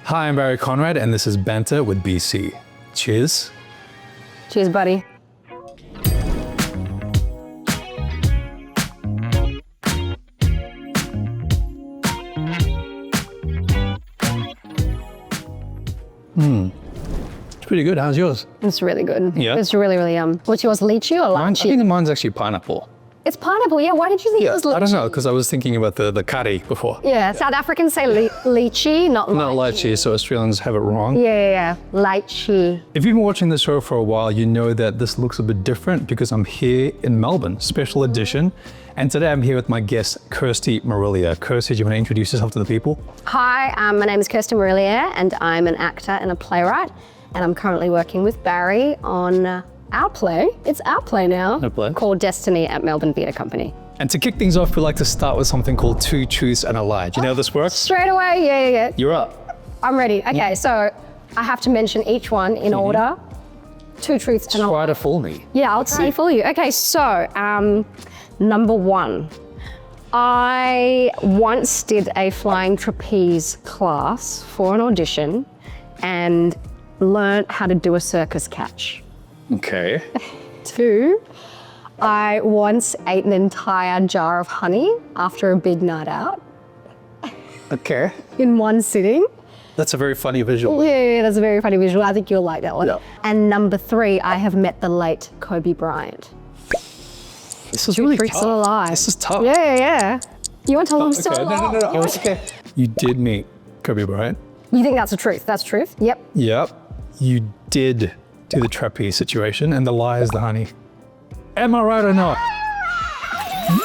Hi, I'm Barry Conrad, and this is Banter with BC. Cheers. Cheers, buddy. It's pretty good. How's yours? It's really good. Yeah? It's really, really What's yours, lychee or I lychee? think mine's actually pineapple. It's pineapple, yeah. Why did you think it was lychee? I don't know, because I was thinking about the curry before. Yeah, South Africans say lychee, not lychee. Not lychee, so Australians have it wrong. Yeah. Lychee. If you've been watching the show for a while, you know that this looks a bit different because I'm here in Melbourne, special edition. And today I'm here with my guest, Kirsty Marillier. Kirsty, do you want to introduce yourself to the people? Hi, my name is Kirsty Marillier, and I'm an actor and a playwright. And I'm currently working with Barry on our play. It's our play now. Our play. Called Destiny at Melbourne Theatre Company. And to kick things off, we like to start with something called Two Truths and a Lie. Do you know how this works? Straight away, yeah. You're up. I'm ready. Okay, so I have to mention each one in order. Two truths and a lie. Try to fool me. Yeah, I'll try to fool you. Okay, so number one. I once did a flying trapeze class for an audition and learned how to do a circus catch. Okay. Two, I once ate an entire jar of honey after a big night out Okay. in one sitting. That's a very funny visual. Yeah, that's a very funny visual. I think you'll like that one. Yeah. And number three, I have met the late Kobe Bryant. This is really Truths and a lie. This is tough. Yeah. You want to tell them still Okay, alive? no. It's okay. You did meet Kobe Bryant. You think that's the truth? That's truth? Yep. Yep. You did do the trapeze situation, and the lie is the honey. Am I right or not?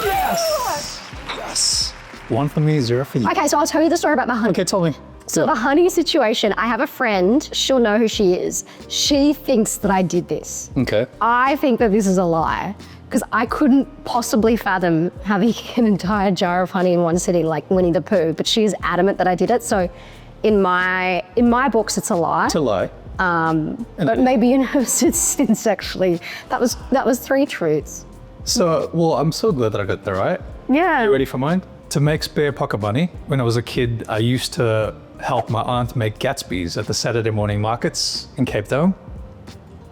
Yes. One for me, zero for you. Okay, so I'll tell you the story about the honey. Okay, tell me. So the honey situation, I have a friend, she'll know who she is. She thinks that I did this. Okay. I think that this is a lie because I couldn't possibly fathom having an entire jar of honey in one sitting like Winnie the Pooh, but she is adamant that I did it. So in my books, it's a lie. It's a lie. But maybe in hers it's actually, that was three truths. So, well, I'm so glad that I got that right. Yeah. You ready for mine? To make spare pocket money, when I was a kid, I used to help my aunt make Gatsby's at the Saturday morning markets in Cape Town.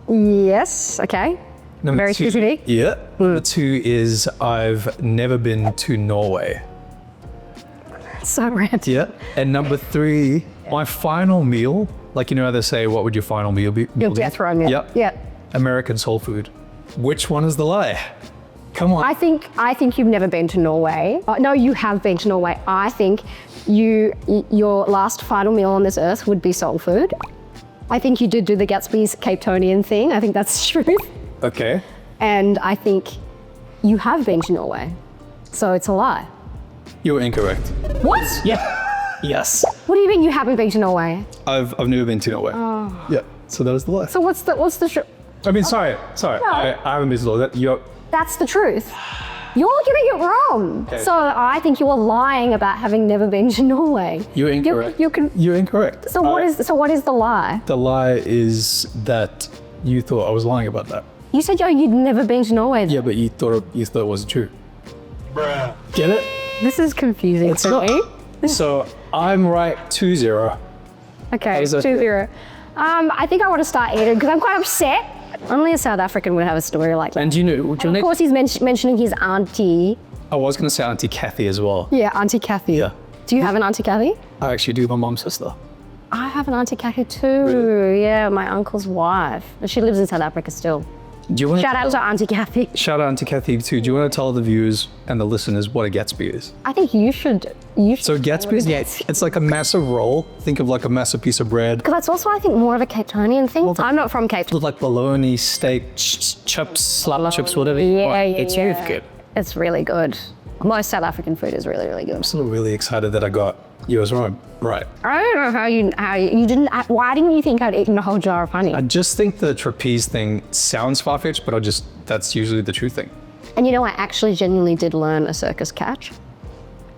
Yes, okay. Number Very two- specific. Yeah. Number two is I've never been to Norway. So random. Yeah. And number three, my final meal, like, you know how they say, what would your final meal be? Your death row meal. Yep. Yeah. American soul food. Which one is the lie? Come on. I think you've never been to Norway. No, you have been to Norway. I think your last final meal on this earth would be soul food. I think you did do the Gatsby's Cape Townian thing. I think that's true. Okay. And I think you have been to Norway. So it's a lie. You're incorrect. What? Yeah. Yes. What do you mean you haven't been to Norway? I've never been to Norway. Yeah. So that was the lie. So what's the I mean, sorry. I haven't been to Norway. That's the truth. You're getting it wrong. Okay. So I think you are lying about having never been to Norway. You're incorrect. You're incorrect. So what is the lie? The lie is that you thought I was lying about that. You said you'd never been to Norway. Yeah, but you thought it wasn't true. Bruh. Get it? This is confusing It's for not. me. So I'm right 2-0. Okay, is that- 2-0. I think I want to start eating because I'm quite upset. Only a South African would have a story like that. And you know, Of course, he's mentioning his auntie. I was going to say Auntie Kathy as well. Yeah, Auntie Kathy. Yeah. Do you have an Auntie Kathy? I actually do, my mom's sister. I have an Auntie Kathy too. Really? Yeah, my uncle's wife. She lives in South Africa still. Do you want Shout out to Auntie Kathy. Shout out Auntie Kathy too. Do you want to tell the viewers and the listeners what a Gatsby is? I think you should. So Gatsby's, it's like a massive roll. Think of like a massive piece of bread. Because that's also, I think, more of a Cape Townian thing. I'm not from Cape Town. With like bologna, steak, chips, slap chips, whatever. It's really good. It's really good. Most South African food is really, really good. I'm still really excited that I got yours wrong. Right. I don't know how you didn't. Why didn't you think I'd eaten a whole jar of honey? I just think the trapeze thing sounds far-fetched, but that's usually the true thing. And you know, I actually genuinely did learn a circus catch.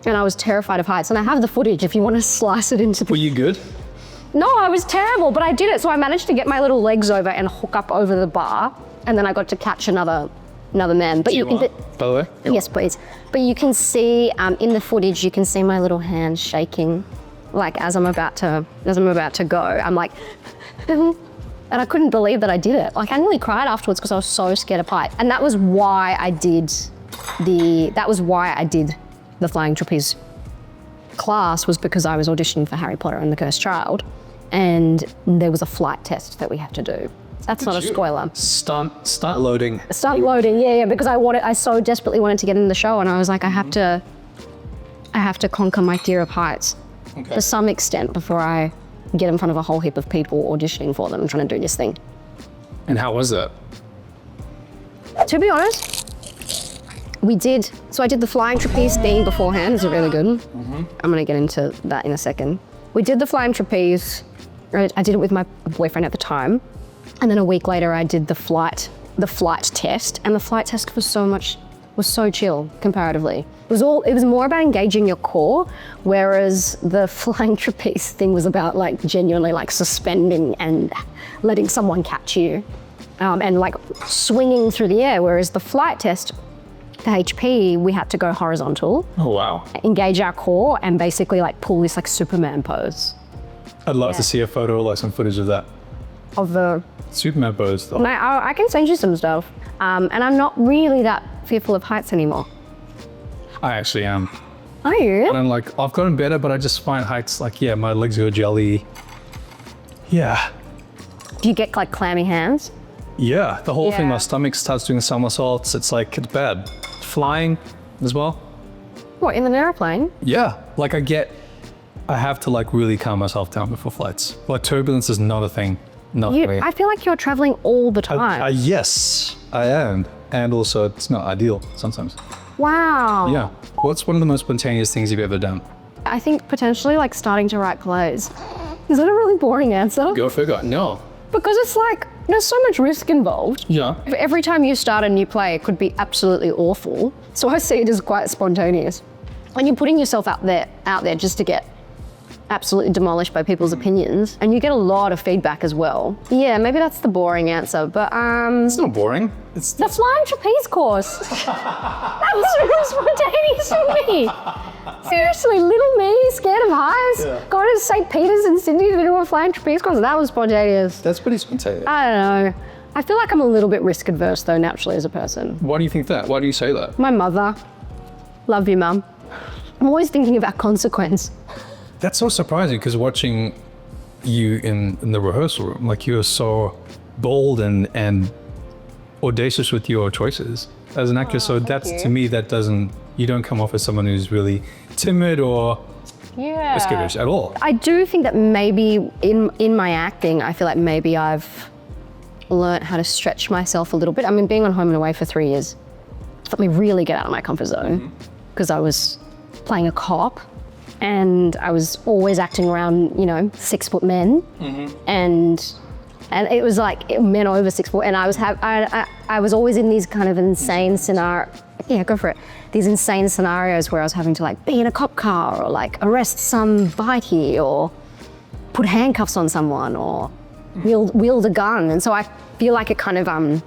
And I was terrified of heights. And I have the footage if you want to slice it into the... Were you good? No, I was terrible, but I did it. So I managed to get my little legs over and hook up over the bar. And then I got to catch another man. But By the way? Yes, please. But you can see in the footage, you can see my little hand shaking. like as I'm about to go, I'm like, and I couldn't believe that I did it. Like I nearly cried afterwards because I was so scared of height. And that was why I did the flying trapeze class, was because I was auditioning for Harry Potter and the Cursed Child, and there was a flight test that we had to do. That's not a spoiler. Stunt loading. Stunt loading, yeah, because I so desperately wanted to get in the show, and I was like, I have to conquer my fear of heights to some extent before I get in front of a whole heap of people auditioning for them and trying to do this thing. And how was that? To be honest, I did the flying trapeze thing beforehand. It's really good. I'm gonna get into that in a second. We did the flying trapeze. I did it with my boyfriend at the time. And then a week later, I did the flight test. And the flight test was so chill comparatively. It was more about engaging your core, whereas the flying trapeze thing was about like genuinely like suspending and letting someone catch you, and like swinging through the air. Whereas the flight test, the HP, we had to go horizontal. Oh, wow. Engage our core and basically like pull this like Superman pose. I'd love to see a photo, like some footage of that. Of the Superman pose. No, I can send you some stuff. And I'm not really that fearful of heights anymore. I actually am. Are you? And like, I've gotten better, but I just find heights like, yeah, my legs go jelly. Yeah. Do you get like clammy hands? Yeah, the whole thing, Yeah. my stomach starts doing somersaults. It's like, it's bad. Flying as well. What, in an airplane? Yeah, like I have to like really calm myself down before flights. Like turbulence is not a thing. Not for me. I feel like you're traveling all the time. Yes, I am. And also it's not ideal sometimes. Wow. Yeah. What's one of the most spontaneous things you've ever done? I think potentially like starting to write plays. Is that a really boring answer? Go figure. No. Because it's like, there's so much risk involved. Yeah. Every time you start a new play, it could be absolutely awful. So I see it as quite spontaneous. When you're putting yourself out there just to get absolutely demolished by people's opinions, and you get a lot of feedback as well. Yeah, maybe that's the boring answer, but It's not boring. It's the flying trapeze course. That was really spontaneous for me. Seriously, little me, scared of heights, going to St. Peter's in Sydney to do a flying trapeze course. That was spontaneous. That's pretty spontaneous. I don't know. I feel like I'm a little bit risk adverse though, naturally as a person. Why do you think that? Why do you say that? My mother. Love you, Mum. I'm always thinking about consequence. That's so surprising because watching you in the rehearsal room, like you're so bold and audacious with your choices as an actress. So that's, to me, you don't come off as someone who's really timid or risk-averse at all. I do think that maybe in my acting, I feel like maybe I've learnt how to stretch myself a little bit. I mean, being on Home and Away for 3 years let me really get out of my comfort zone because I was playing a cop. And I was always acting around, 6-foot men, and it was like men over 6 foot. And I was always in these kind of insane these insane scenarios where I was having to like be in a cop car or like arrest some bikie or put handcuffs on someone or wield a gun. And so I feel like it kind of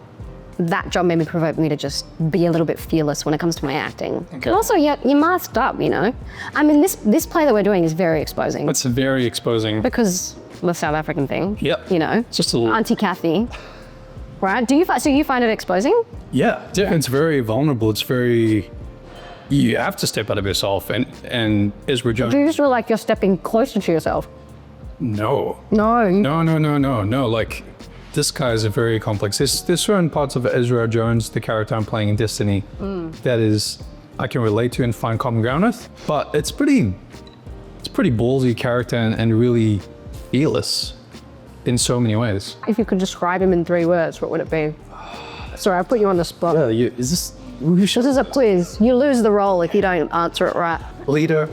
that job maybe provoked me to just be a little bit fearless when it comes to my acting. And also, you're masked up, I mean, this play that we're doing is very exposing. It's very exposing. Because the South African thing. Yep. It's just a little... Auntie Kathy. Right? So you find it exposing? Yeah, it's very vulnerable. It's very... You have to step out of yourself and Ezra Jones... Do you feel like you're stepping closer to yourself? No. No. No. Like... This guy is a very complex. There's certain parts of Ezra Jones, the character I'm playing in Destiny, that is I can relate to and find common ground with. But it's pretty ballsy character and really fearless in so many ways. If you could describe him in 3 words, what would it be? Sorry, I put you on the spot. This This is a quiz. You lose the role if you don't answer it right. leader?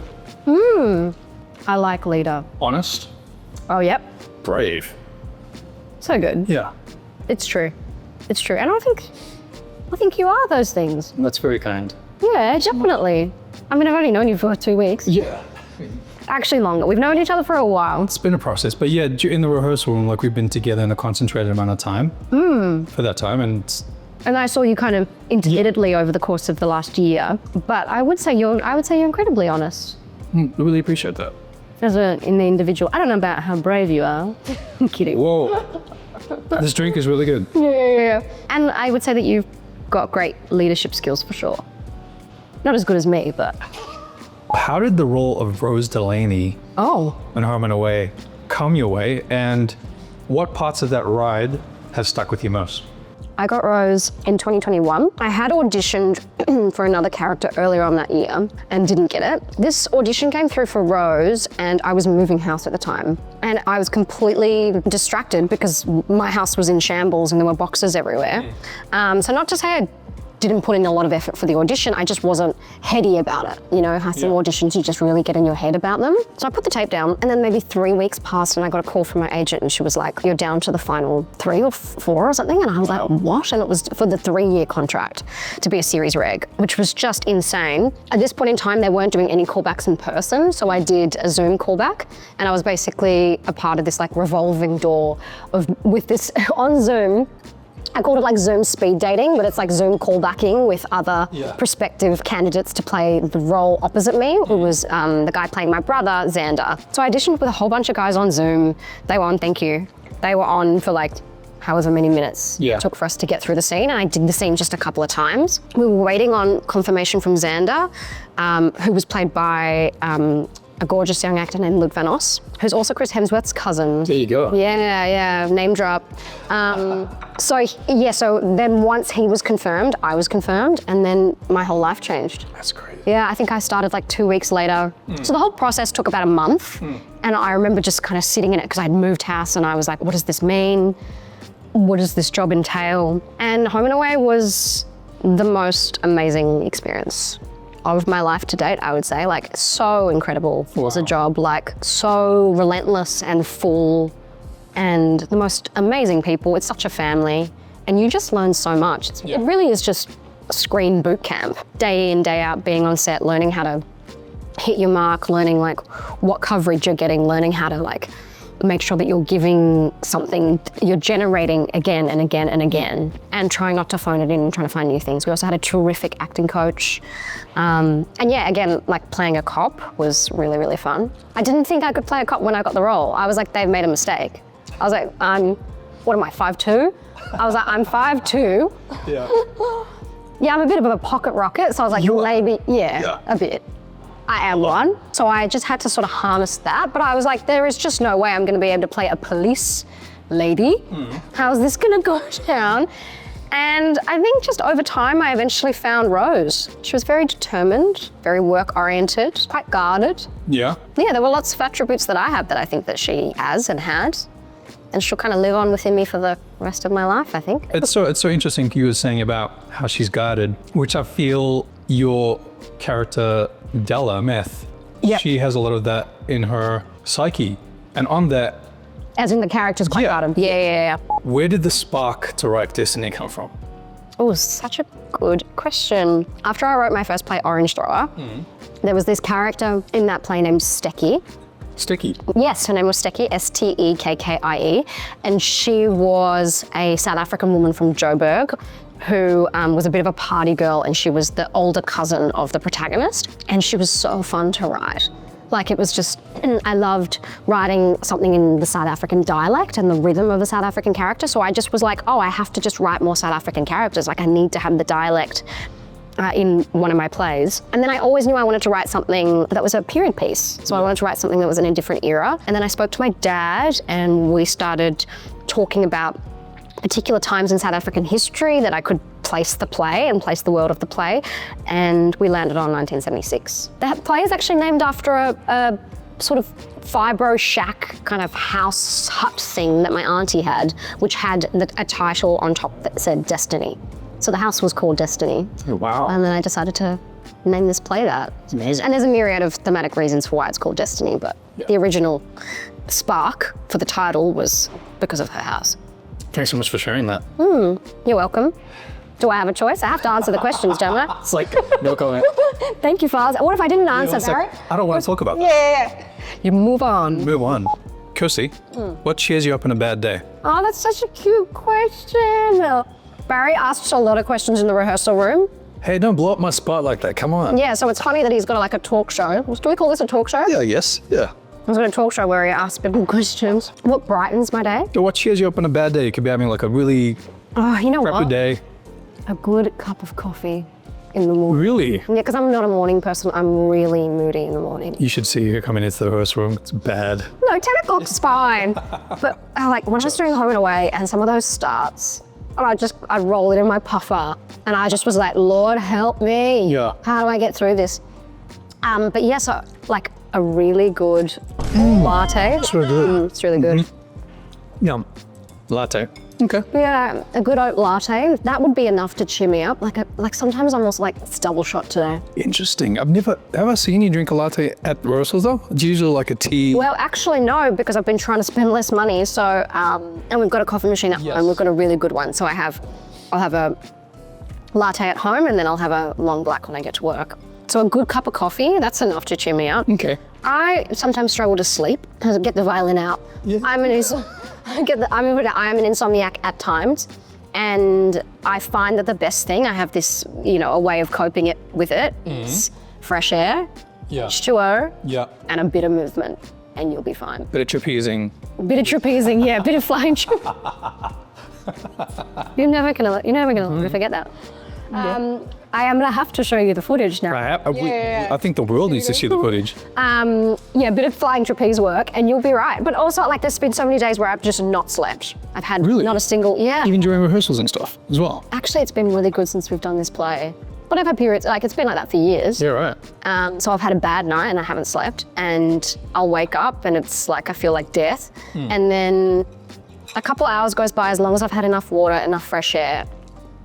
I like leader. Honest? Oh, yep. Brave? So good. Yeah. It's true. It's true. And I think you are those things. That's very kind. Yeah, definitely. I mean, I've only known you for 2 weeks. Yeah. Actually longer. We've known each other for a while. It's been a process, but yeah, in the rehearsal room, like we've been together in a concentrated amount of time for that time, And I saw you kind of intermittently over the course of the last year. But I would say you're incredibly honest. really appreciate that. in the individual. I don't know about how brave you are. I'm kidding. Whoa. This drink is really good. Yeah. And I would say that you've got great leadership skills for sure. Not as good as me, but. How did the role of Rose Delaney in Home and Away come your way, and what parts of that ride have stuck with you most? I got Rose in 2021. I had auditioned for another character earlier on that year and didn't get it. This audition came through for Rose, and I was moving house at the time. And I was completely distracted because my house was in shambles and there were boxes everywhere. So not to say I didn't put in a lot of effort for the audition, I just wasn't heady about it. You know, some auditions, you just really get in your head about them. So I put the tape down, and then maybe 3 weeks passed and I got a call from my agent, and she was like, you're down to the final 3 or 4 or something. And I was like, what? And it was for the 3-year contract to be a series reg, which was just insane. At this point in time, they weren't doing any callbacks in person. So I did a Zoom callback, and I was basically a part of this like revolving door with this on Zoom. I called it like Zoom speed dating, but it's like Zoom callbacking with other prospective candidates to play the role opposite me, who was the guy playing my brother, Xander. So I auditioned with a whole bunch of guys on Zoom. They were on, thank you. They were on for like however many minutes it took for us to get through the scene. And I did the scene just a couple of times. We were waiting on confirmation from Xander, who was played by a gorgeous young actor named Luke Van Os, who's also Chris Hemsworth's cousin. There you go. Yeah, name drop. So then once he was confirmed, I was confirmed, and then my whole life changed. That's great. Yeah, I think I started like 2 weeks later. So the whole process took about a month, and I remember just kind of sitting in it because I'd moved house, and I was like, what does this mean? What does this job entail? And Home and Away was the most amazing experience of my life to date, I would say. Like, so incredible as a job, like so relentless and full, and the most amazing people. It's such a family, and you just learn so much. It really is just a screen boot camp, day in, day out, being on set, learning how to hit your mark, learning like what coverage you're getting, learning how to like make sure that you're giving something, you're generating again and again and again, and trying not to phone it in and trying to find new things. We also had a terrific acting coach. And yeah, again, like playing a cop was really, really fun. I didn't think I could play a cop when I got the role. I was like, they've made a mistake. I was like, what am I, 5'2"? I was like, I'm 5'2". Yeah, I'm a bit of a pocket rocket, so I was like, maybe, a bit. I am one, so I just had to sort of harness that, but I was like, there is just no way I'm gonna be able to play a police lady. How's this gonna go down? And I think just over time, I eventually found Rose. She was very determined, very work-oriented, quite guarded. Yeah, there were lots of attributes that I have that I think that she has and had, and she'll kind of live on within me for the rest of my life, I think. It's so interesting you were saying about how she's guarded, which I feel your character Della Meth, she has a lot of that in her psyche, and on that, as in the character's quite guarded. Yeah. Where did the spark to write Destiny come from? Oh, such a good question. After I wrote my first play, Orange Thrower, there was this character in that play named Stecky. Sticky? Yes, her name was Stecky, S-T-E-K-K-I-E, and she was a South African woman from Joburg who was a bit of a party girl, and she was the older cousin of the protagonist, and she was so fun to write. Like, it was just, I loved writing something in the South African dialect and the rhythm of a South African character, so I just was like, oh, I have to just write more South African characters. Like, I need to have the dialect in one of my plays. And then I always knew I wanted to write something that was a period piece. So I wanted to write something that was in a different era. And then I spoke to my dad, and we started talking about particular times in South African history that I could place the play and place the world of the play, and we landed on 1976. That play is actually named after a sort of fibro shack kind of house hut thing that my auntie had, which had a title on top that said Destiny. So the house was called Destiny. Oh, wow. And then I decided to name this play that. It's amazing. And there's a myriad of thematic reasons for why it's called Destiny, but the original spark for the title was because of her house. Thanks so much for sharing that. You're welcome. Do I have a choice? I have to answer the questions, don't I? It's like, no comment. Thank you, Father. What if I didn't answer, Barry? I don't want to talk about that. Yeah. You move on. Move on. Kirsty, what cheers you up on a bad day? Oh, that's such a cute question. Barry asked a lot of questions in the rehearsal room. Hey, don't blow up my spot like that. Come on. Yeah, so it's funny that he's got like a talk show. Do we call this a talk show? Yeah, yes. Yeah. was going to talk show where you ask people questions. What brightens my day? So what cheers you up on a bad day? You could be having like a really Oh, you know crappy what? day. A good cup of coffee in the morning. Really? Yeah, because I'm not a morning person. I'm really moody in the morning. You should see her coming into the rehearsal room. It's bad. No, 10 o'clock's fine. But like when I was doing Home and Away and some of those starts, I'd roll it in my puffer and I just was like, Lord help me. Yeah. How do I get through this? But yeah, so like a really good latte. It's really good. It's really good. Yum. Latte. Okay. Yeah, a good oat latte. That would be enough to cheer me up. Like sometimes I'm also like, it's double shot today. Interesting. I've never ever seen you drink a latte at rehearsals though. It's usually like a tea. Well, actually no, because I've been trying to spend less money. So, and we've got a coffee machine at home. We've got a really good one. So I'll have a latte at home and then I'll have a long black when I get to work. So a good cup of coffee, that's enough to cheer me up. Okay. I sometimes struggle to sleep. I get the violin out. Yeah. I'm an insomniac at times, and I find that the best thing, I have this, a way of coping with it, is fresh air, H2O, and a bit of movement, and you'll be fine. Bit of trapezing. Bit of trapezing, yeah, bit of flying. You're never gonna forget that. I am gonna have to show you the footage now. I think the world needs to see the footage. Yeah, a bit of flying trapeze work and you'll be right. But also like there's been so many days where I've just not slept. I've had not a single, Even during rehearsals and stuff as well. Actually, it's been really good since we've done this play. But I've had periods, like it's been like that for years. Yeah, right. So I've had a bad night and I haven't slept and I'll wake up and it's like, I feel like death. And then a couple hours goes by as long as I've had enough water, enough fresh air,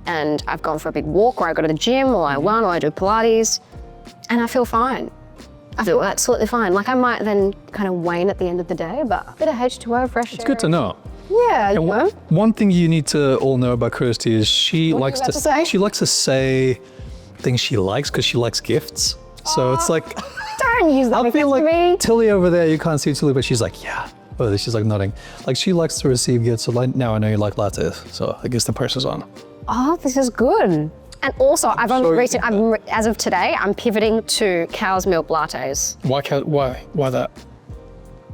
and I've gone for a big walk or I go to the gym or I run or I do Pilates and I feel fine. I feel absolutely fine. Like I might then kind of wane at the end of the day, but a bit of H2O, fresh air. It's good to know. Yeah, you know. One thing you need to all know about Kirsty is she What likes are you about to say? she likes to say things she likes because she likes gifts. So it's like Don't use that I feel against like me. Tilly over there, you can't see Tilly, but she's like, yeah. Oh, she's like nodding. Like she likes to receive gifts. So like now I know you like lattes. So I guess the pressure's on. Oh, this is good. And also, as of today, I'm pivoting to cow's milk lattes. Why that?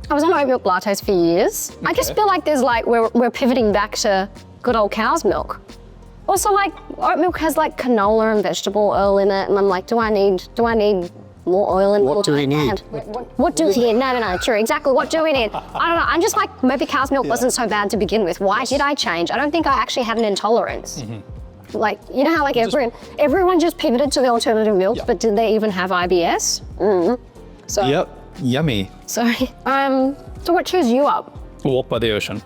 I was on oat milk lattes for years. I just feel like there's like, we're pivoting back to good old cow's milk. Also like, oat milk has like canola and vegetable oil in it. And I'm like, do I need more oil in it? What do we need? What do we need? No, true, exactly. What do we need? I don't know, I'm just like, maybe cow's milk wasn't so bad to begin with. Why did I change? I don't think I actually had an intolerance. Like, you know how like everyone just pivoted to the alternative milk, but did they even have IBS? So, Yep, yummy. Sorry. So what cheers you up? Walk by the ocean.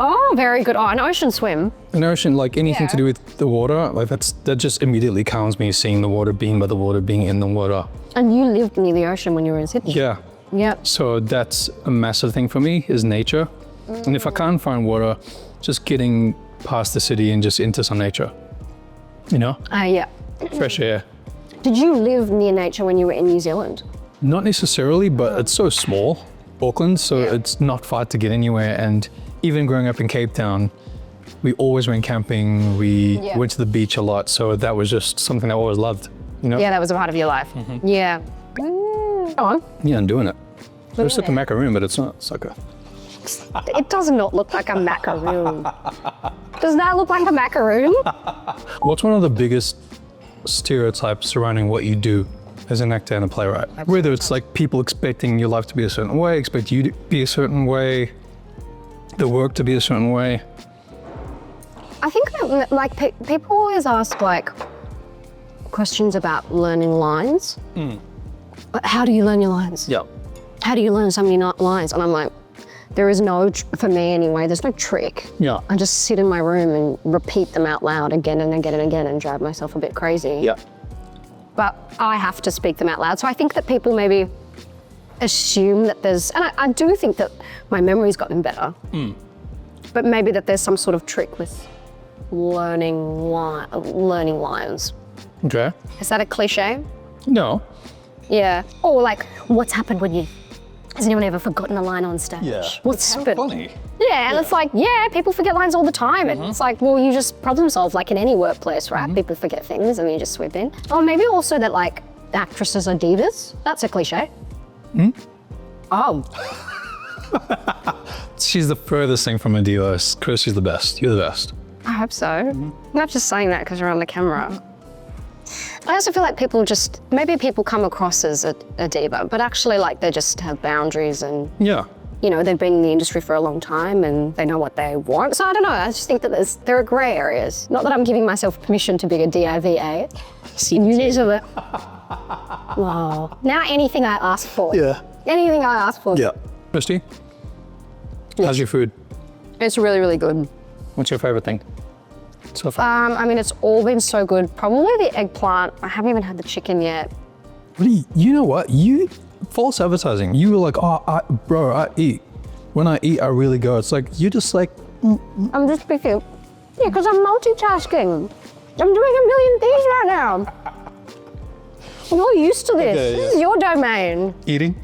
Oh, very good. Oh, an ocean swim. An ocean, like anything to do with the water, like that just immediately calms me, seeing the water, being by the water, being in the water. And you lived near the ocean when you were in Sydney. Yeah. Yep. So that's a massive thing for me is nature. And if I can't find water, just getting past the city and just into some nature, Yeah. fresh air. Did you live near nature when you were in New Zealand? Not necessarily, but it's so small, Auckland, so it's not far to get anywhere. And even growing up in Cape Town, we always went camping. We went to the beach a lot. So that was just something I always loved, Yeah, that was a part of your life. Yeah. Go on. Yeah, I'm doing it. It's like a macaroon, but it's not. It's like a... It does not look like a macaroon. Does that look like a macaroon? What's one of the biggest stereotypes surrounding what you do as an actor and a playwright? Whether it's like people expecting your life to be a certain way, expect you to be a certain way, the work to be a certain way. I think that like people always ask like questions about learning lines. But how do you learn your lines? Yeah. How do you learn so many lines? And I'm like, there is no, for me anyway, there's no trick. Yeah. I just sit in my room and repeat them out loud again and again and again and drive myself a bit crazy. Yeah. But I have to speak them out loud. So I think that people maybe assume that there's, and I do think that my memory's gotten better, but maybe that there's some sort of trick with learning lines. Okay. Is that a cliche? No. Yeah. Or like, what's happened when has anyone ever forgotten a line on stage? Yeah. What's It's funny. Yeah, and it's like, people forget lines all the time. And it's like, well, you just problem solve like in any workplace, right? People forget things and you just sweep in. Or maybe also that like actresses are divas. That's a cliche. Oh, She's the furthest thing from a diva. Kirsty's the best. You're the best. I hope so. I'm not just saying that because you're on the camera. I also feel like maybe people come across as a diva, but actually like they just have boundaries and, Yeah. you know, they've been in the industry for a long time and they know what they want. So I don't know, I just think that there are grey areas. Not that I'm giving myself permission to be a diva. You need to... Oh, now anything I ask for. Yeah. Anything I ask for. Yeah. Kirsty? How's your food? It's really, really good. What's your favorite thing so far? I mean, it's all been so good. Probably the eggplant. I haven't even had the chicken yet. You know what? False advertising. You were like, oh, I eat. When I eat, I really go. It's like, you're just like... I'm just speaking. Yeah, because I'm multitasking. I'm doing a million things right now. You're used to this. Okay, This is your domain. Eating?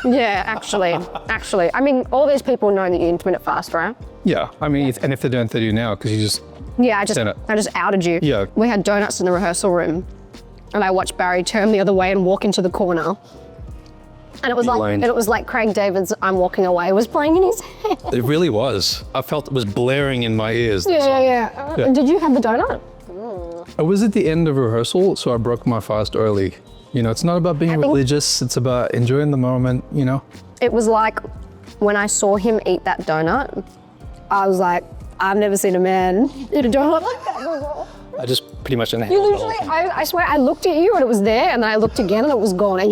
Yeah, actually. I mean, all these people know that you intermittent fast, right? Yeah. I mean, and if they don't, they do now because you just... Yeah, I Send it. just outed you. Yeah. We had donuts in the rehearsal room, and I watched Barry turn the other way and walk into the corner. And it was like Craig David's "I'm Walking Away" was playing in his head. It really was. I felt it was blaring in my ears. Yeah. Did you have the donut? I was at the end of rehearsal, so I broke my fast early. You know, it's not about being religious, it's about enjoying the moment, you know? It was like when I saw him eat that donut, I was like, I've never seen a man eat a donut like that before. I just pretty much inhaled You the literally, whole thing. I swear, I looked at you and it was there, and then I looked again and it was gone, and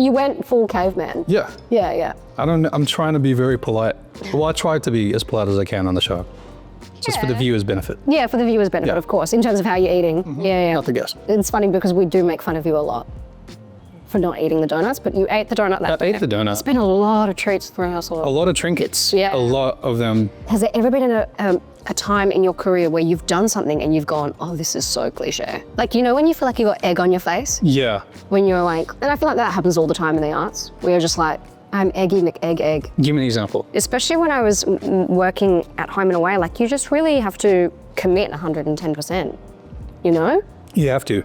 you went full caveman. Yeah. Yeah. I'm trying to be very polite. Well, I try to be as polite as I can on the show. Just for the viewer's benefit. Yeah, for the viewer's benefit, Yeah. of course, in terms of how you're eating. Yeah. Not the guest. It's funny because we do make fun of you a lot for not eating the donuts, but you ate the donut that I day. ate the donut. It's been a lot of treats throughout us all. A lot of trinkets. Yeah. A lot of them. Has there ever been a time in your career where you've done something and you've gone, oh, this is so cliche? Like, you know when you feel like you got egg on your face? Yeah. When you're like, and I feel like that happens all the time in the arts, where you're just like, I'm eggy McEgg. Give me an example. Especially when I was working at home and away, like you just really have to commit 110%, you know? You have to.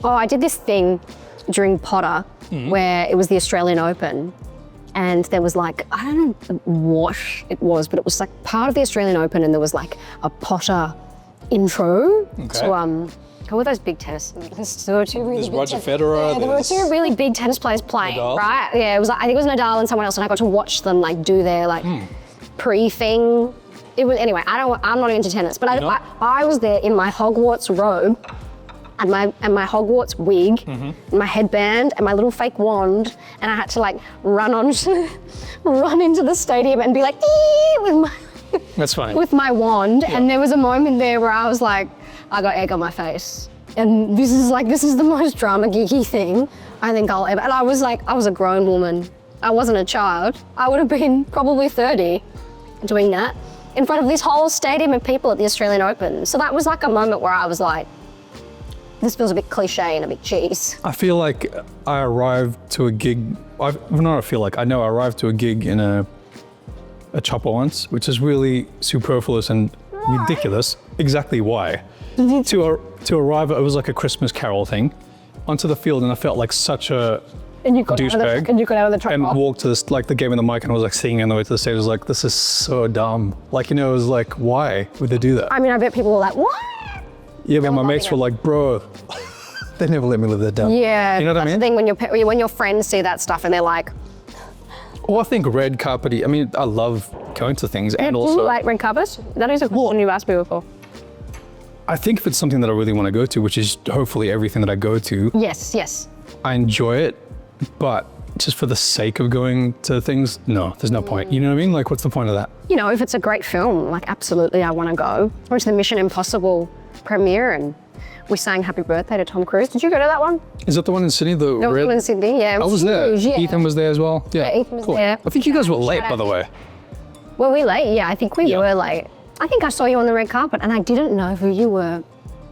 Oh, I did this thing during Potter where it was the Australian Open, and there was like, I don't know what it was, but it was like part of the Australian Open, and there was like a Potter intro to who were those big tennis? There were two really There's big Roger Federer. Yeah, there were two really big tennis players playing, Nadal. right? Yeah, it was like, I think it was Nadal and someone else, and I got to watch them like do their like pre-thing. It was anyway. I'm not into tennis, but I was there in my Hogwarts robe and my Hogwarts wig, and my headband, and my little fake wand, and I had to like run into the stadium and be like That's fine. with my wand. Yeah. And there was a moment there where I was like, I got egg on my face, and this is the most drama geeky thing I think I'll ever. And I was a grown woman. I wasn't a child. I would have been probably 30 doing that in front of this whole stadium of people at the Australian Open. So that was like a moment where I was like, this feels a bit cliche and a bit cheese. I feel like I arrived to a gig. I know I arrived to a gig in a chopper once, which is really superfluous and ridiculous. Exactly why? To arrive, it was like a Christmas Carol thing, onto the field, and I felt like such a douchebag. And you got out of the truck. And walked to this, like they gave me the mic, and I was like singing on the way to the stage. I was like, this is so dumb. Like, you know, it was like, why would they do that? I mean, I bet people were like, what? Yeah, but my mates were like, bro, they never let me live that down. Yeah, You know what I that's mean? the thing when your friends see that stuff and they're like, Well, I think red carpet, I mean, I love going to things, and do also you like red carpet? That is a question you've asked me before. I think if it's something that I really want to go to, which is hopefully everything that I go to, Yes. I enjoy it, but just for the sake of going to things, no, there's no point. You know what I mean? Like, what's the point of that? You know, if it's a great film, like absolutely I want to go. I went to the Mission Impossible premiere and we sang Happy Birthday to Tom Cruise. Did you go to that one? Is that the one in Sydney? The No, red? it was in Sydney, yeah. It I was there. huge, yeah. Ethan was there as well. Yeah, Ethan was cool. there. I think you guys were late, Shout by out. the way. Were we late? Yeah, I think we Yeah. were late. I think I saw you on the red carpet and I didn't know who you were.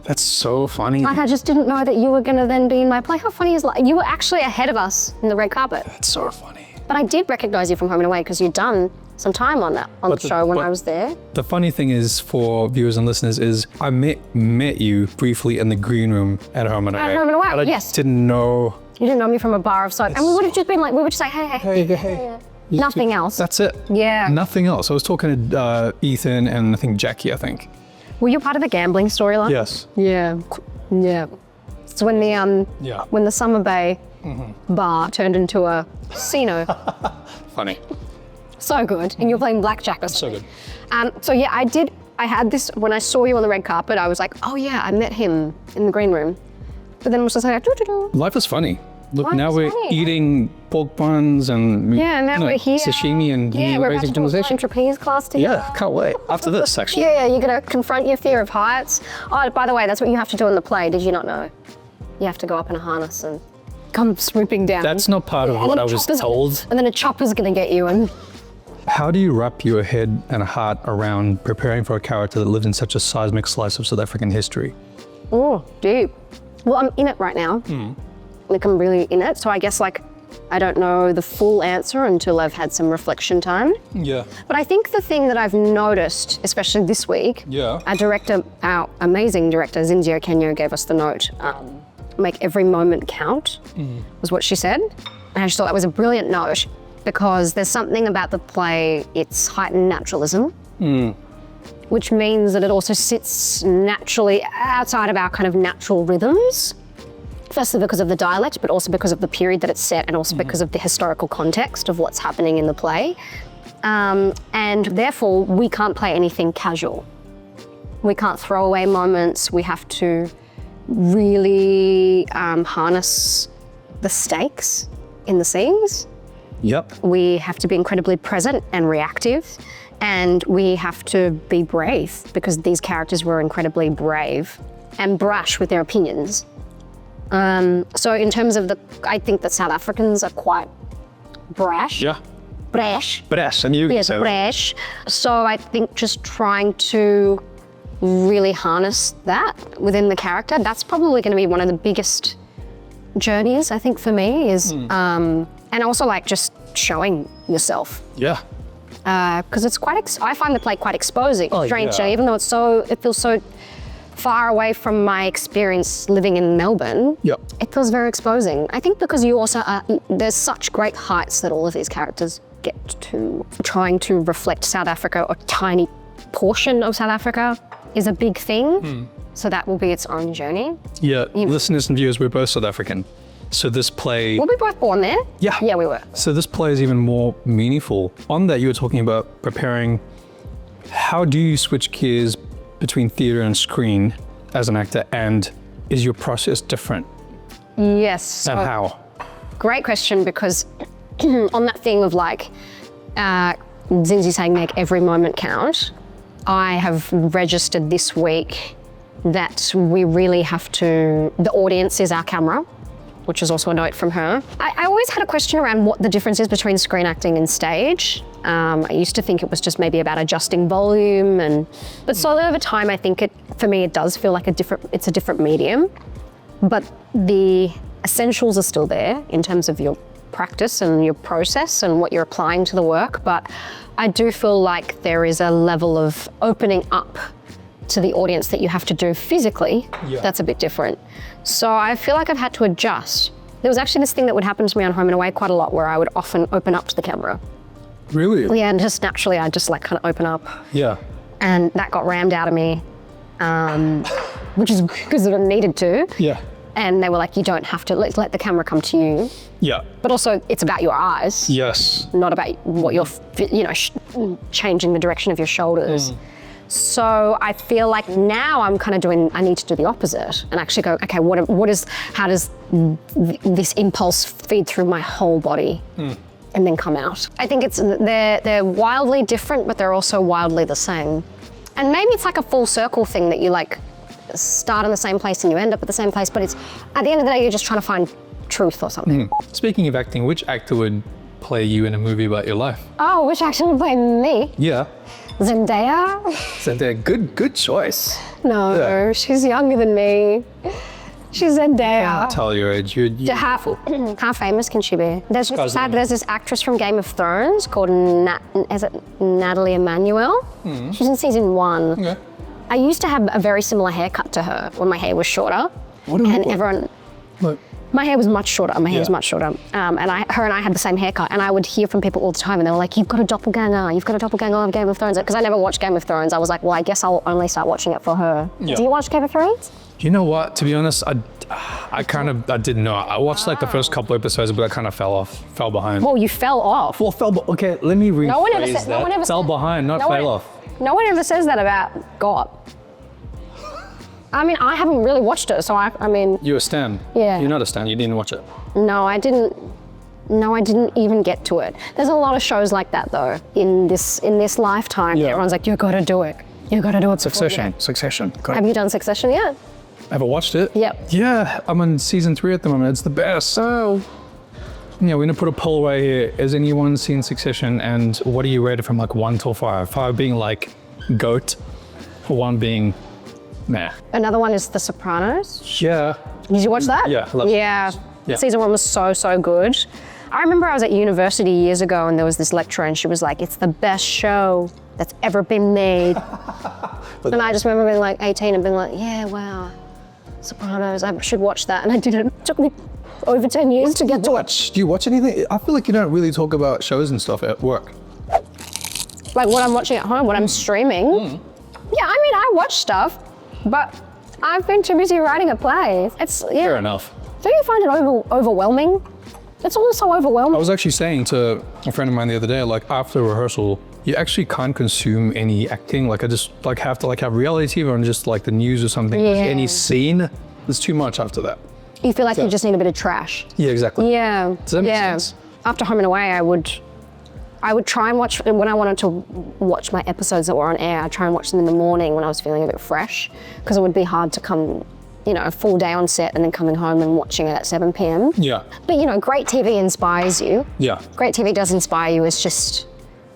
That's so funny. Like, I just didn't know that you were going to then be in my play. How funny is that? You were actually ahead of us in the red carpet. That's so funny. But I did recognize you from Home and Away because you'd done some time on the show when I was there. The funny thing is, for viewers and listeners, is I met you briefly in the green room at Home and Away. Home and Away, And I yes. didn't know You didn't know me from a bar of soap. And we would have just been like, we would just say, hey. Nothing else. That's it. Yeah. Nothing else. I was talking to Ethan and I think Jackie, I think. Were you part of the gambling storyline? Yes. Yeah. It's when the Summer Bay bar turned into a casino. Funny. So good. And you're playing blackjack or something. So good. So yeah, I had this, when I saw you on the red carpet, I was like, oh yeah, I met him in the green room. But then it was just like, Life is funny. Look, now we're funny. eating pork buns and now we're here. sashimi and we're about raising to do a civilization. trapeze class together. Yeah, can't wait. After this, actually. Yeah, you're gonna confront your fear of heights. Oh, by the way, that's what you have to do in the play. Did you not know? You have to go up in a harness and come swooping down. That's not part of what I was told. And then a chopper's gonna get you. And How do you wrap your head and heart around preparing for a character that lived in such a seismic slice of South African history? oh, deep. Well, I'm in it right now. Like I'm really in it. So I guess like I don't know the full answer until I've had some reflection time. Yeah. But I think the thing that I've noticed, especially this week, our amazing director, Zinzio Kenyo, gave us the note, make every moment count, was what she said. And I just thought that was a brilliant note because there's something about the play, it's heightened naturalism, which means that it also sits naturally outside of our kind of natural rhythms. Firstly because of the dialect, but also because of the period that it's set and also because of the historical context of what's happening in the play. And therefore, we can't play anything casual. We can't throw away moments. We have to really harness the stakes in the scenes. Yep. We have to be incredibly present and reactive. And we have to be brave because these characters were incredibly brave and brash with their opinions. So in terms of I think that South Africans are quite brash. Yeah. Brash. Brash, and you. Yes, brash. So I think just trying to really harness that within the character, that's probably going to be one of the biggest journeys, I think, for me is, and also like just showing yourself. Yeah. Because it's I find the play quite exposing, strangely, yeah. even though it feels so far away from my experience living in Melbourne. Yep. It feels very exposing. I think because you also there's such great heights that all of these characters get to. Trying to reflect South Africa, or a tiny portion of South Africa, is a big thing. So that will be its own journey. Yeah, listeners and viewers, we're both South African. So this play... Were we both born there? Yeah. Yeah, we were. So this play is even more meaningful. On that, you were talking about preparing. How do you switch gears between theatre and screen as an actor, and is your process different? Yes. And how? Great question, because on that thing of like Zinzi saying make every moment count, I have registered this week that we really have to, the audience is our camera, which is also a note from her. I always had a question around what the difference is between screen acting and stage. I used to think it was just maybe about adjusting volume, but slowly over time, I think for me, it does feel like it's a different medium, but the essentials are still there in terms of your practice and your process and what you're applying to the work. But I do feel like there is a level of opening up to the audience that you have to do physically. Yeah. That's a bit different. So I feel like I've had to adjust. There was actually this thing that would happen to me on Home and Away quite a lot, where I would often open up to the camera. Really? Yeah, and just naturally I'd just like kind of open up. Yeah. And that got rammed out of me, which is because it needed to. Yeah. And they were like, you don't have to, let the camera come to you. Yeah. But also it's about your eyes. Yes. Not about what you're, changing the direction of your shoulders. So I feel like now I'm kind of I need to do the opposite and actually go, okay, how does this impulse feed through my whole body and then come out? I think they're wildly different, but they're also wildly the same. And maybe it's like a full circle thing that you like start in the same place and you end up at the same place, but it's at the end of the day, you're just trying to find truth or something. Speaking of acting, which actor would play you in a movie about your life? Oh, which actor would play me? Yeah. Zendaya? Zendaya, good choice. No, Yeah. She's younger than me. She's Zendaya. Tell your age. How famous can she be? There's this actress from Game of Thrones called Natalie Emmanuel. She's in season 1. Okay. I used to have a very similar haircut to her when my hair was shorter. What do you and look like? everyone, Look. My hair was much shorter. My hair was Yeah. much shorter. And her and I had the same haircut. And I would hear from people all the time, and they were like, "You've got a doppelganger. You've got a doppelganger of Game of Thrones." Because I never watched Game of Thrones. I was like, well, I guess I'll only start watching it for her. Yeah. Do you watch Game of Thrones? You know what? To be honest, I didn't know. I watched like the first couple episodes, but I kind of fell behind. Well, you fell off. Well, okay, let me rephrase No one ever that. said. No one ever fell said, behind, not no one- fell off. No one ever says that about God. I mean, I haven't really watched it, so I mean, You're a stan. Yeah. You're not a stan. You didn't watch it. no, I didn't. No, I didn't even get to it. There's a lot of shows like that though in this lifetime. Yeah. Everyone's like, you got to do it. You got to do it. before-" Succession. Have you done Succession yet? Ever watched it? Yep. Yeah, I'm on season 3 at the moment. It's the best. Oh, Yeah, we're gonna put a poll away here. Has anyone seen Succession, and what do you rate it from like 1 till 5? 5 being like GOAT, 1 being meh. another one is The Sopranos. Yeah. Did you watch that? Yeah, I love Yeah. Yeah. Season 1 was so good. I remember I was at university years ago, and there was this lecturer, and she was like, "It's the best show that's ever been made." And I just remember being like 18 and being like, "Yeah, wow, Sopranos, I should watch that." And I didn't. It took me over 10 years to get to it. Do you watch anything? I feel like you don't really talk about shows and stuff at work. Like what I'm watching at home, what I'm streaming. Yeah, I mean, I watch stuff, but I've been too busy writing a play. It's, yeah. Fair enough. Don't you find it overwhelming? It's all so overwhelming. I was actually saying to a friend of mine the other day, like after rehearsal, you actually can't consume any acting. Like I just like have to like have reality TV or just like the news or something. Yeah. Any scene, there's too much after that. You feel like you just need a bit of trash. Yeah, exactly. Yeah. Does that make yeah. sense? After Home and Away, I would try and watch, when I wanted to watch my episodes that were on air, I'd try and watch them in the morning when I was feeling a bit fresh, because it would be hard to come, you know, a full day on set and then coming home and watching it at 7 p.m. Yeah. But you know, great TV inspires you. Yeah. Great TV does inspire you. It's just,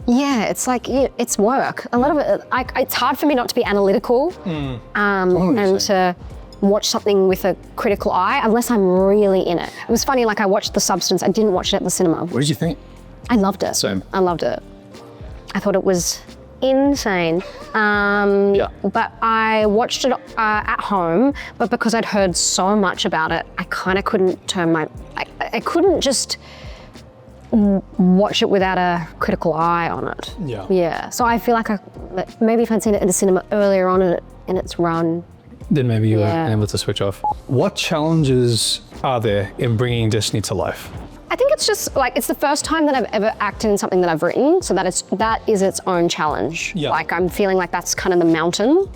yeah, it's like, it's work. A lot of it, it's hard for me not to be analytical and to watch something with a critical eye unless I'm really in it. It was funny, like I watched The Substance. I didn't watch it at the cinema. What did you think? I loved it. Same. I loved it. I thought it was insane. Yeah. But I watched it at home, but because I'd heard so much about it, I kind of couldn't turn I couldn't just watch it without a critical eye on it. Yeah. Yeah. So I feel like maybe if I'd seen it in the cinema earlier on in its run. Then maybe you Yeah. were able to switch off. What challenges are there in bringing Destiny to life? I think it's just like, it's the first time that I've ever acted in something that I've written, so that is its own challenge. Yeah. Like I'm feeling like that's kind of the mountain,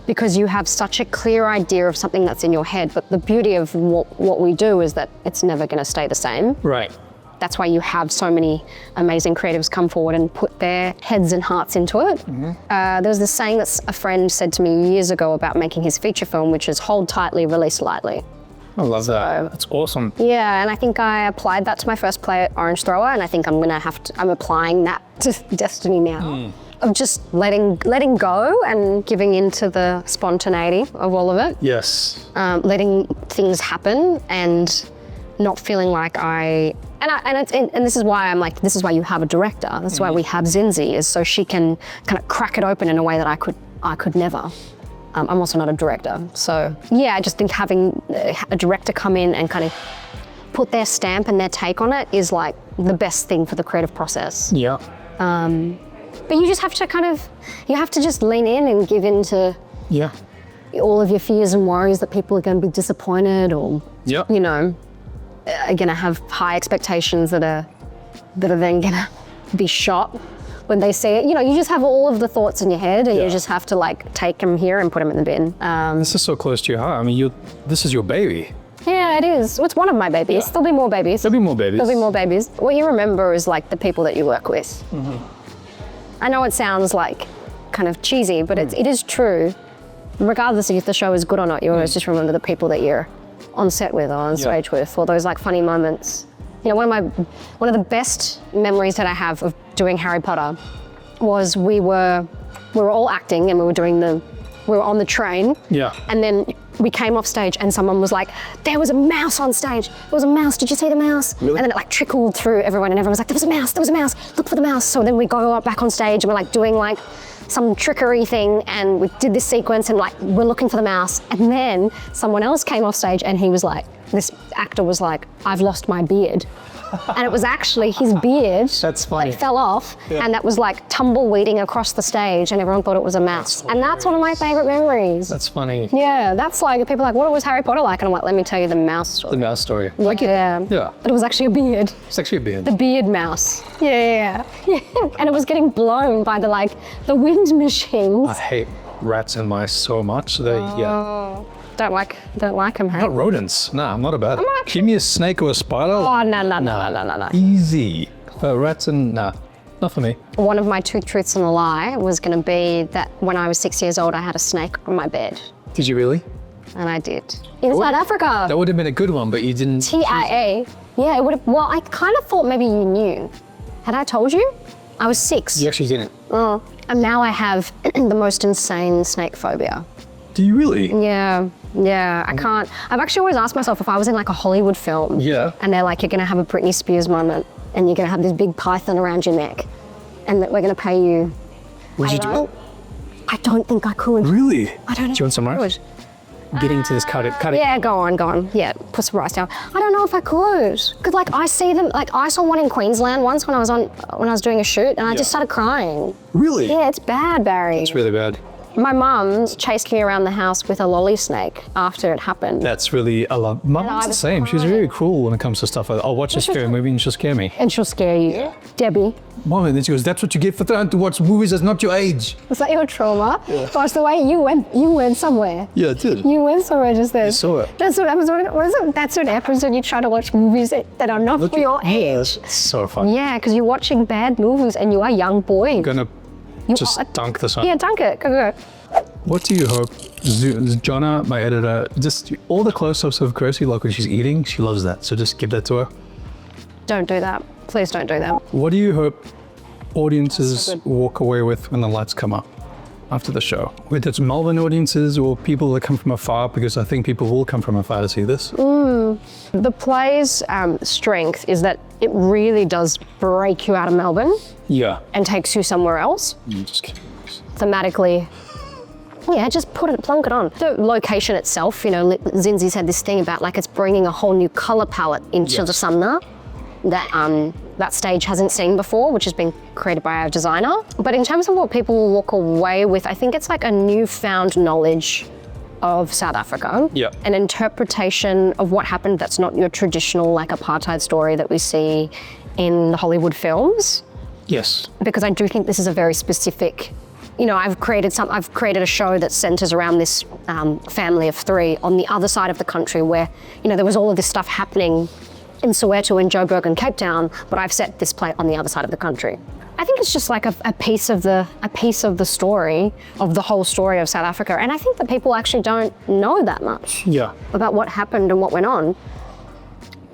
because you have such a clear idea of something that's in your head, but the beauty of what we do is that it's never gonna stay the same. Right. That's why you have so many amazing creatives come forward and put their heads and hearts into it. There was this saying that a friend said to me years ago about making his feature film, which is hold tightly, release lightly. I love that. That's awesome. Yeah, and I think I applied that to my first play at Orange Thrower, and I think I'm applying that to Destiny now. Of just letting go and giving into the spontaneity of all of it. Yes. Letting things happen and not feeling like and this is why I'm like, this is why you have a director. This is why we have Zinzi, is so she can kind of crack it open in a way that I could never. I'm also not a director. So yeah, I just think having a director come in and kind of put their stamp and their take on it is like the best thing for the creative process. Yeah. But you just have to you have to just lean in and give in to Yeah. all of your fears and worries that people are going to be disappointed or, Yep. you know, are going to have high expectations that are then going to be shot when they see it. You know, you just have all of the thoughts in your head, and you just have to like take them here and put them in the bin. This is so close to your heart. I mean, this is your baby. Yeah, it is. Well, it's one of my babies. There'll be more babies. There'll be more babies. There'll be more babies. What you remember is like the people that you work with. I know it sounds like kind of cheesy, but it is true. Regardless of if the show is good or not, you always just remember the people that you're on set with or on stage with, or those like funny moments. You know, one of the best memories that I have of doing Harry Potter was we were all acting and we were on the train. Yeah. And then we came off stage and someone was like, there was a mouse on stage. There was a mouse. Did you see the mouse? Really? And then it like trickled through everyone and everyone was like, there was a mouse. Look for the mouse. So then we go back on stage and we're like doing like some trickery thing, and we did this sequence and like we're looking for the mouse. And then someone else came off stage and he was like, this actor was like, I've lost my beard. And it was actually his beard That's funny. that fell off, and that was like tumbleweeding across the stage, and everyone thought it was a mouse. And that's one of my favorite memories. That's funny. Yeah, that's like, people are like, what was Harry Potter like? And I'm like, let me tell you the mouse story. The mouse story. Yeah. Yeah. But it was actually a beard. It's actually a beard. The beard mouse. Yeah. And it was getting blown by the wind machines. I hate rats and mice so much. Yeah. Don't like them, hey? Not rodents. Nah, I'm not about it. Give me a snake or a spider. Oh, no. Easy. Rats and not for me. One of my two truths and a lie was going to be that when I was 6 years old, I had a snake on my bed. Did you really? And I did. In South Africa. That would have been a good one, but you didn't. TIA. Yeah, it would have. Well, I kind of thought maybe you knew. Had I told you? I was 6. You actually didn't. And now I have the most insane snake phobia. Do you really? Yeah, I can't. I've actually always asked myself if I was in like a Hollywood film. Yeah. And they're like, you're going to have a Britney Spears moment and you're going to have this big python around your neck and that we're going to pay you. Would you do it? I don't think I could. Really? I don't know. Do you want some rice? Getting to this, cut it. Yeah, go on. Yeah, put some rice down. I don't know if I could. Because like I see them, like I saw one in Queensland once when I was doing a shoot and I just started crying. Really? Yeah, it's bad, Barry. It's really bad. My mum chased me around the house with a lolly snake after it happened. That's really a lot. My mom's the same. She's very cool when it comes to stuff like that. I'll watch a scary movie and she'll scare me. And she'll scare you. Yeah. Debbie. Mom, and then she goes, that's what you get for trying to watch movies that's not your age. Was that your trauma? Yeah. Gosh, the way you went somewhere. Yeah, it did. You went somewhere just then. I saw it. That's what happens that's what happens when you try to watch movies that are not for your age. It's so fun. Yeah, because you're watching bad movies and you are a young boy. I'm gonna just dunk this one. Yeah, dunk it. Go. What do you hope, Jonna, my editor, just all the close-ups of Kirsty, like when she's eating, she loves that. So just give that to her. Don't do that. Please don't do that. What do you hope audiences walk away with when the lights come up after the show? Whether it's Melbourne audiences or people that come from afar, because I think people will come from afar to see this. The play's strength is that it really does break you out of Melbourne. Yeah. And takes you somewhere else. Just kidding. Thematically. Yeah, just plonk it on. The location itself, Zinzi's had this thing about like it's bringing a whole new color palette into the summer that stage hasn't seen before, which has been created by our designer. But in terms of what people will walk away with, I think it's like a newfound knowledge of South Africa. Yeah. An interpretation of what happened that's not your traditional like apartheid story that we see in the Hollywood films. Yes. Because I do think this is a very specific, I've created a show that centers around this family of 3 on the other side of the country where, there was all of this stuff happening in Soweto and Joburg and Cape Town, but I've set this play on the other side of the country. I think it's just like a piece of the story, of the whole story of South Africa. And I think that people actually don't know that much about what happened and what went on.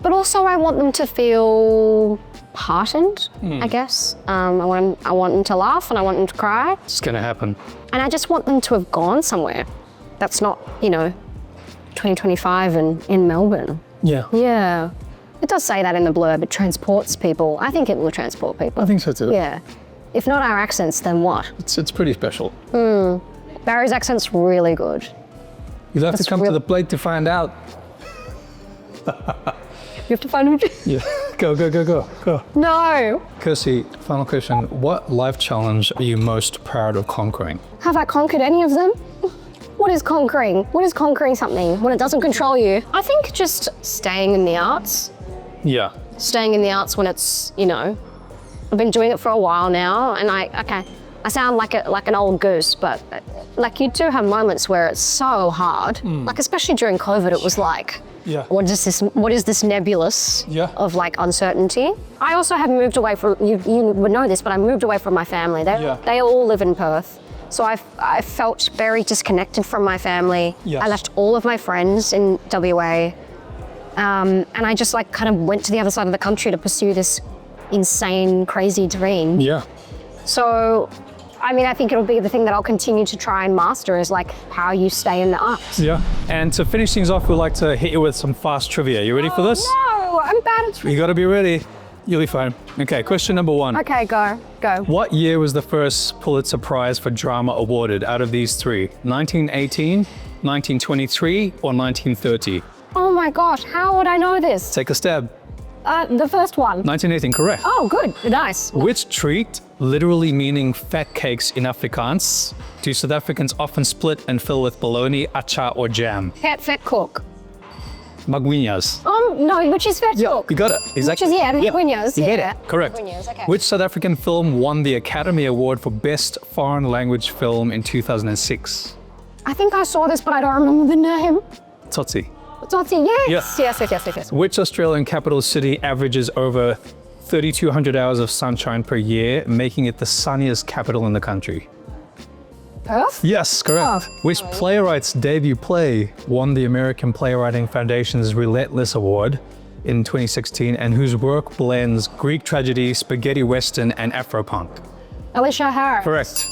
But also I want them to feel heartened, I guess. I want them to laugh and I want them to cry. It's gonna happen. And I just want them to have gone somewhere that's not, 2025 and in Melbourne. Yeah. Yeah. It does say that in the blurb, it transports people. I think it will transport people. I think so too. Yeah. If not our accents, then what? It's pretty special. Barry's accent's really good. You'll have to come to the plate to find out. You have to find him. Yeah. Go. No. Kirsty, final question. What life challenge are you most proud of conquering? Have I conquered any of them? What is conquering? What is conquering something when it doesn't control you? I think just staying in the arts. Yeah. Staying in the arts when it's, I've been doing it for a while now and I sound like an old goose, but like you do have moments where it's so hard. Like especially during COVID, it was like, what is this nebulous of like uncertainty? I also have moved away from, you would know this, but I moved away from my family. They all live in Perth. So I felt very disconnected from my family. Yes. I left all of my friends in WA. And I just like kind of went to the other side of the country to pursue this insane, crazy dream. Yeah. So, I think it'll be the thing that I'll continue to try and master is like how you stay in the arts. Yeah. And to finish things off, we'd like to hit you with some fast trivia. You ready for this? No, I'm bad at trivia. You gotta be ready. You'll be fine. Okay, question number 1. Okay, go. What year was the first Pulitzer Prize for Drama awarded out of these 3? 1918, 1923, or 1930? Oh my my gosh, how would I know this? Take a stab. The first one. 1918, correct. Oh, good. Nice. Which treat, literally meaning fat cakes in Afrikaans, do South Africans often split and fill with bologna, achar, or jam? Fat cook. Magwinhas. No, which is fat cook. You got it. Exactly. Which is, Magwinhas. You Yeah. Correct. Magwinhas, okay. Which South African film won the Academy Award for Best Foreign Language Film in 2006? I think I saw this, but I don't remember the name. Tsotsi. Tsotsi, yes. Yeah. Yes. Which Australian capital city averages over 3,200 hours of sunshine per year, making it the sunniest capital in the country? Perth? Yes, correct. Oh. Which playwright's debut play won the American Playwriting Foundation's Relentless Award in 2016 and whose work blends Greek tragedy, spaghetti western, and Afropunk? Alicia Harris. Correct.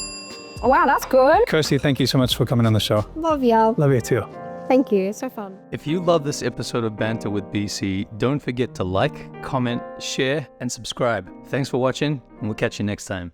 Wow, that's good. Kirsty, thank you so much for coming on the show. Love ya. Love you too. Thank you. So fun. If you love this episode of Banter with BC, don't forget to like, comment, share, and subscribe. Thanks for watching, and we'll catch you next time.